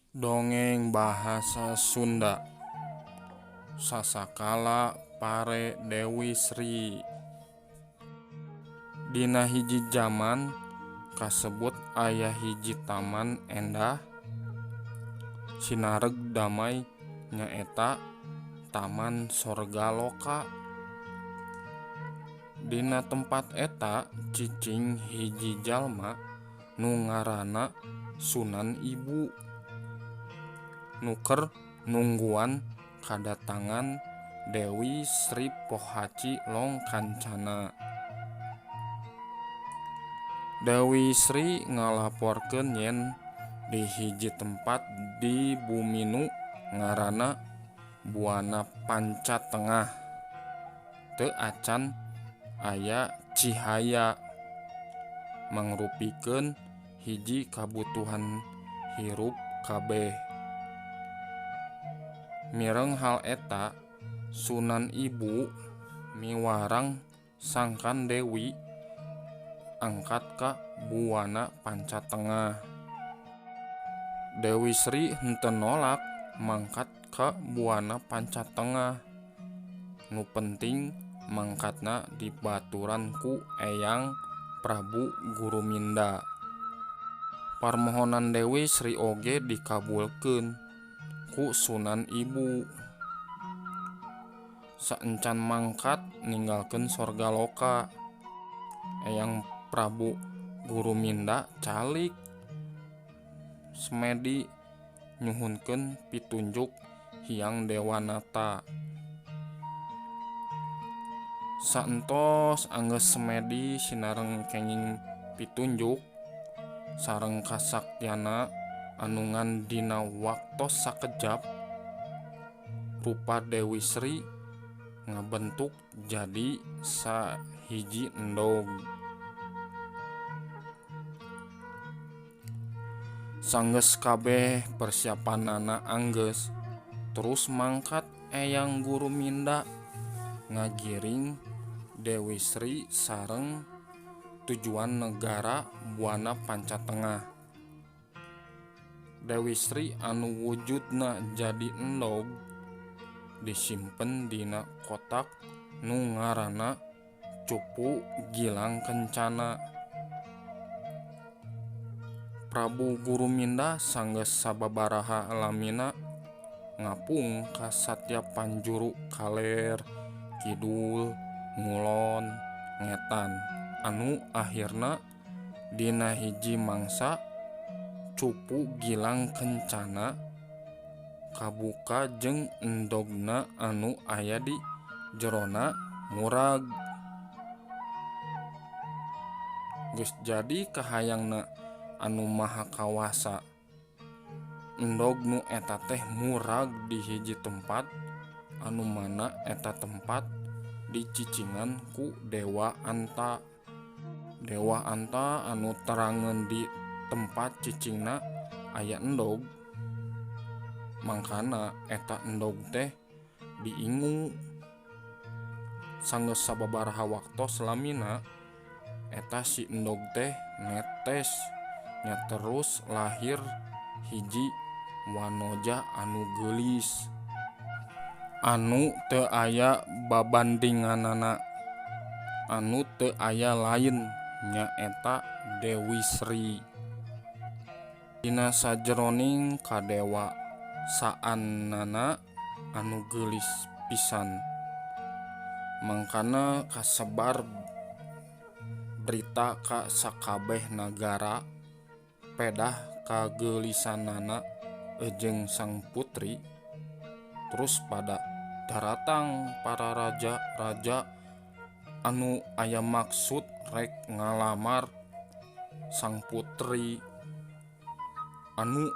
Dongeng bahasa Sunda. Sasakala pare Dewi Sri. Dina hiji zaman kasebut aya hiji taman endah sinareg damai nyaeta Taman Sorgaloka. Dina tempat eta cicing hiji jalma nu ngaranna Sunan Ibu nuker nungguan kadatangan Dewi Sri Pohaci Longkancana. Dewi Sri ngalaporkeun yen di hiji tempat di bumi nu ngaranna Buana Panca Tengah teu acan aya cihaya mangrupikeun hiji kabutuhan hirup kabeh. Mireng hal eta, Sunan Ibu miwarang sangkan Dewi angkat ka Buana Panca Tengah. Dewi Sri henteu nolak mangkat ka Buana Panca Tengah. Nu penting mangkatna dibaturan ku Eyang Prabu Guruminda. Parmohonan Dewi Sri oge dikabulkeun ku Sunan Ibu. Saencan mangkat ninggalkeun Sorgaloka, Eyang Prabu Guruminda calik semedi nyuhunkeun pitunjuk Hyang Dewanata. Saentos anggeus semedi sinareng kenging pitunjuk sareng kasaktiana anu ngan dina waktos sakejap, rupa Dewi Sri ngabentuk jadi sahiji endog. Sanggeus kabeh persiapanana anggeus, terus mangkat Eyang Guruminda ngagiring Dewi Sri sareng tujuan negara Buana Panca Tengah. Dewi Sri anu wujudna jadi endog disimpen dina kotak nu ngaranna Cupu Gilang Kencana. Prabu Guruminda sanggeus sababaraha lamina ngapung ka satiap panjuru kaler, kidul, ngulon, ngetan, anu ahirna dina hiji mangsa Cupu Gilang Kencana kabuka jeung endogna anu aya di jerona murag. Geus jadi kahayangna anu maha kawasa. Endog nu eta teh murag di hiji tempat anu mana eta tempat dicicingan ku Dewa Anta. Dewa Anta anu terangeun di tempat cicingna aya endog, mangkana eta endog teh diingu. Sanggeus sababaraha waktos lamina eta si endog teh netes nya terus lahir hiji wanoja anu geulis anu teu aya babandinganana, anu teu aya lain nyaeta Dewi Sri. Dina sajeroning kadewa saannana anu geulis pisan, mangkana kasebar berita ka sakabeh nagara pedah kageulisanana jeung sang putri. Terus pada daratang para raja-raja anu aya maksud rek ngalamar sang putri anu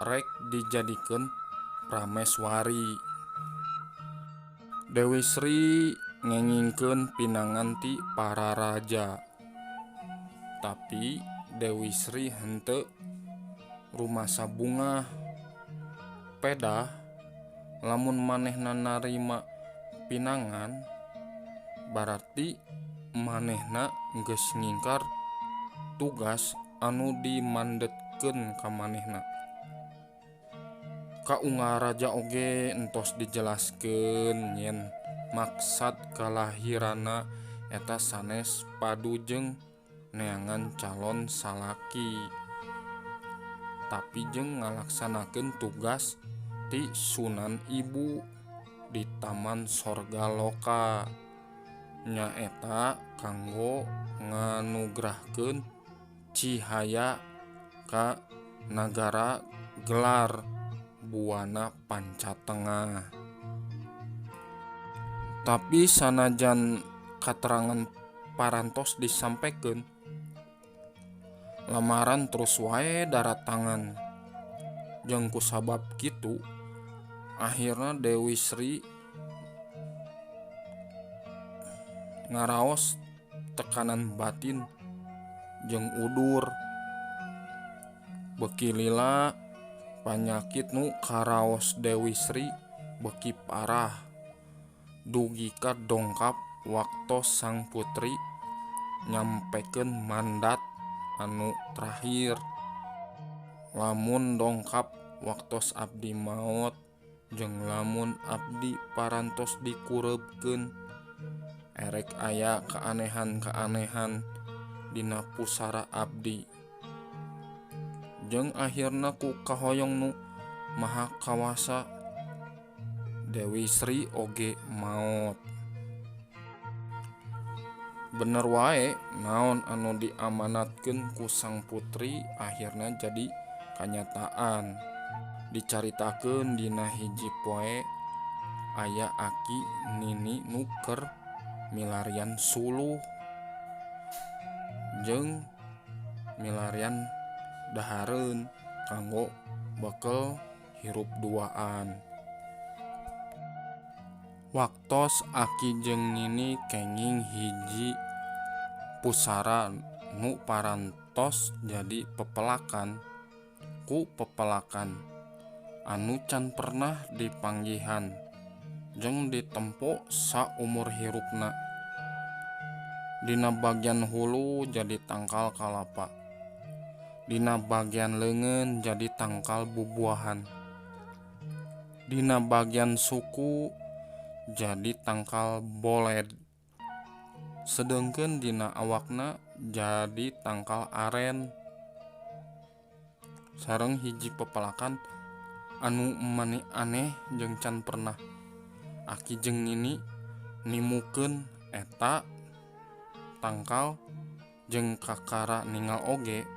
rek dijadikeun prameswari. Dewi Sri ngengingkeun pinangan ti para raja, tapi Dewi Sri henteu rumasa bungah. Pedah lamun manehna narima pinangan berarti manehna geus ngingkar tugas anu dimandetkeun ka manehna. Kaungar raja oge entos dijelaskeun yen maksad kalahirana eta sanes padu jeung neangan calon salaki. Tapi jeung ngalaksanakeun tugas ti Sunan Ibu di Taman Sorga Loka nyaeta kanggo nganugrahkeun cihaya ka nagara gelar Buana Pancatengah. Tapi sanajan katerangan parantos disampaikan, lamaran terus wae daratangan. Jeung kusabab kitu, akhirna Dewi Sri ngaraos tekanan batin jeung udur. Beki lila panyakit nu karaos Dewi Sri beki parah. Dugi ka dongkap waktos sang putri nyampekeun mandat anu terakhir. Lamun dongkap waktos abdi maot jeung lamun abdi parantos dikureubkeun, erek aya kaanehan-kaanehan dina pusara abdi. Jeung akhirna ku kahoyong nu maha kawasa, Dewi Sri oge maot. Bener wae naon anu diamanatkeun ku sang putri akhirna jadi kanyataan. Dicaritakeun dina hiji poe aya aki nini nu keur milarian suluh jeung milarian dahareun kanggo bekel hirup duaan. Waktos aki jeung nini kenging hiji pusara nu parantos jadi pepelakan ku pepelakan anu can pernah dipanggihan jeung ditempo saumur hirupna. Dina bagian hulu jadi tangkal kalapa, dina bagian leungeun jadi tangkal bubuahan, dina bagian suku jadi tangkal boled, sedengkeun dina awakna jadi tangkal aren. Sareng hiji pepelakan anu maneh jeung can pernah aki jeung nini nimukeun eta tangkal jeung kakara ningal oge,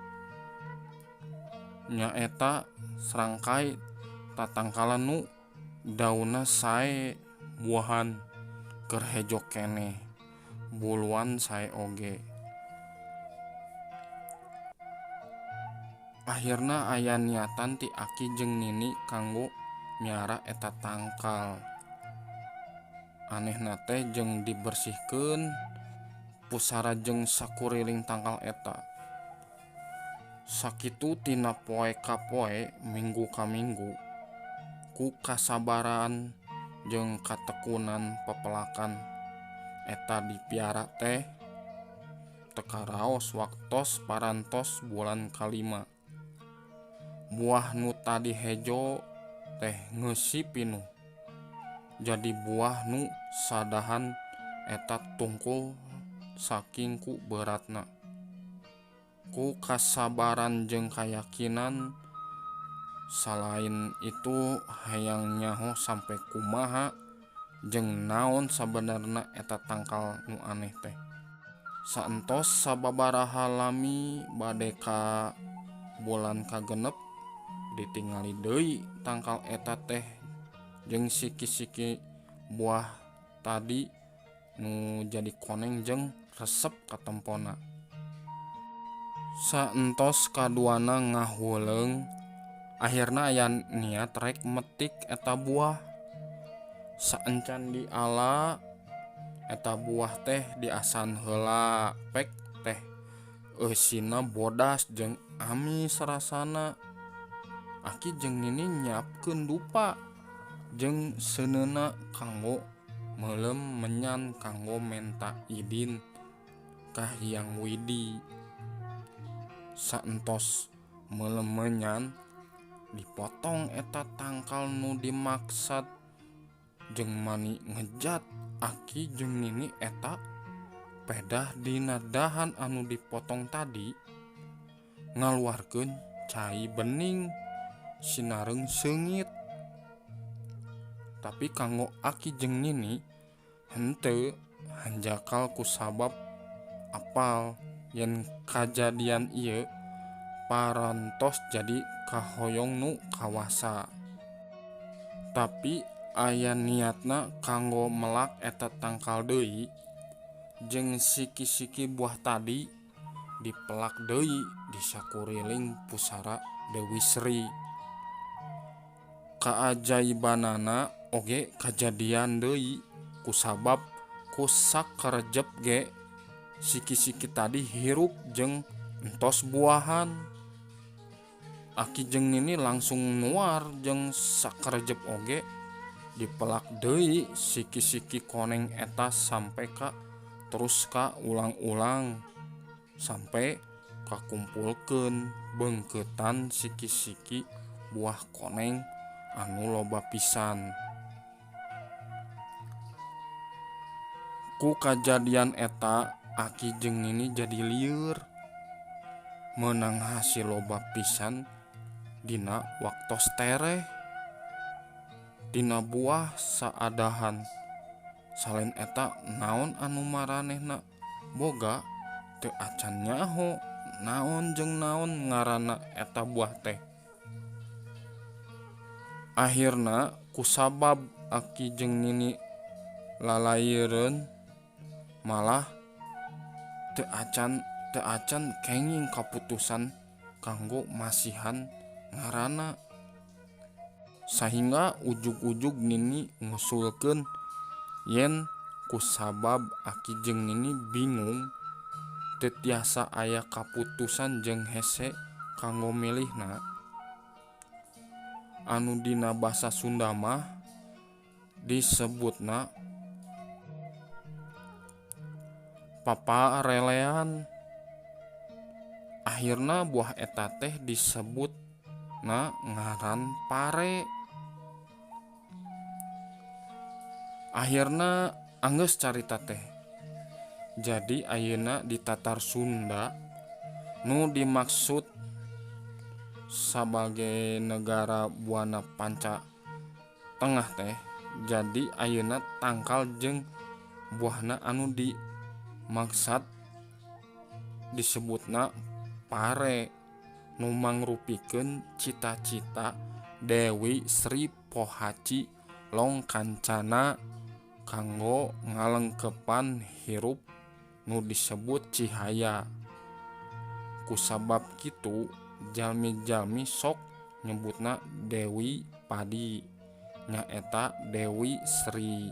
nyaeta serangkai tatangkalan nu daunna sae buahan keur hejo keneh, buluan sae oge. Akhirna aya niatan ti aki jeung nini kanggo miara eta tangkal. Anehna teh jeung dibersihkeun pusara jeung sakuriling tangkal eta. Sakitu tina poe ka poe, minggu ka minggu, ku kasabaran jeung katekunan pepelakan eta dipiara teh teu karaos waktos parantos bulan kalima. Buah nu tadi hejo teh ngeusi pinuh jadi buah nu sadahan eta tungkul saking ku beratna. Ku kasabaran jeung kayakinan salain itu hayang nyaho sampe kumaha jeung naon sabenerna eta tangkal nu aneh teh. Saentos sababaraha lami bade ka bulan kagenep, ditingali deui tangkal eta teh jeung siki-siki buah tadi nu jadi koneng jeung resep ka tempona. Saentos kaduana ngahuleung, akhirna aya niat rek metik eta buah. Saencan diala eta buah teh diasan heula pek teh eusina bodas jeung amis rasana. Aki jeung nini nyiapkeun dupa jeung seuneuna kanggo meulem menyan kanggo menta idin ka Hyang Widi. Saentos meulem menyan, dipotong eta tangkal nu dimaksud jeung mani ngejat Aki jeung Nini eta pedah dina dahan anu dipotong tadi ngaluarkeun cai bening sinareung seungit. Tapi kanggo Aki jeung Nini henteu hanjakal kusabab apal yen kajadian ieu parantos jadi kahoyong nu kawasa. Tapi aya niatna kanggo melak eta tangkal deui jeung siki-siki buah tadi dipelak deui di sakuriling pusara Dewi Sri. Kaajaibanana oge kajadian deui kusabab ku sakarejep ge siki-siki tadi hirup jeung entos buahan. Aki jeung Nini langsung nuar jeung sakarejep oge dipelak deui siki-siki koneng eta sampai ka terus ka ulang-ulang sampai kakumpulkeun beungkeutan siki-siki buah koneng anu loba pisan. Ku kajadian eta Aki jeung Nini jadi lieur meunang hasil loba pisan dina waktos tereh. Dina buah saadahan selain eta naon anu maranehna boga teu acan nyaho naon jeung naon ngaranna eta buah teh. Akhirna kusabab Aki jeung Nini lalaieureun malah teu acan kenging kaputusan kanggo masihan ngaranna. Sahingga ujug-ujug Nini ngusulkeun yen kusabab Aki jeung Nini bingung teu tiasa aya kaputusan jeung hese kanggo milihna. Anu dina basa Sunda mah disebutna paparelean. Akhirna buah eta teh disebutna ngaran pare. Akhirna anggeus carita teh jadi ayeuna di tatar Sunda nu dimaksud sebagai negara buana panca tengah teh jadi ayeuna tangkal jeung buahna anu dimaksud disebutna pare nu mangrupikeun cita-cita Dewi Sri Pohaci Longkancana kanggo ngalengkepan hirup nu disebut Cihaya. Kusabab kitu jalmi-jalmi sok nyebutna Dewi Padi nyaeta Dewi Sri.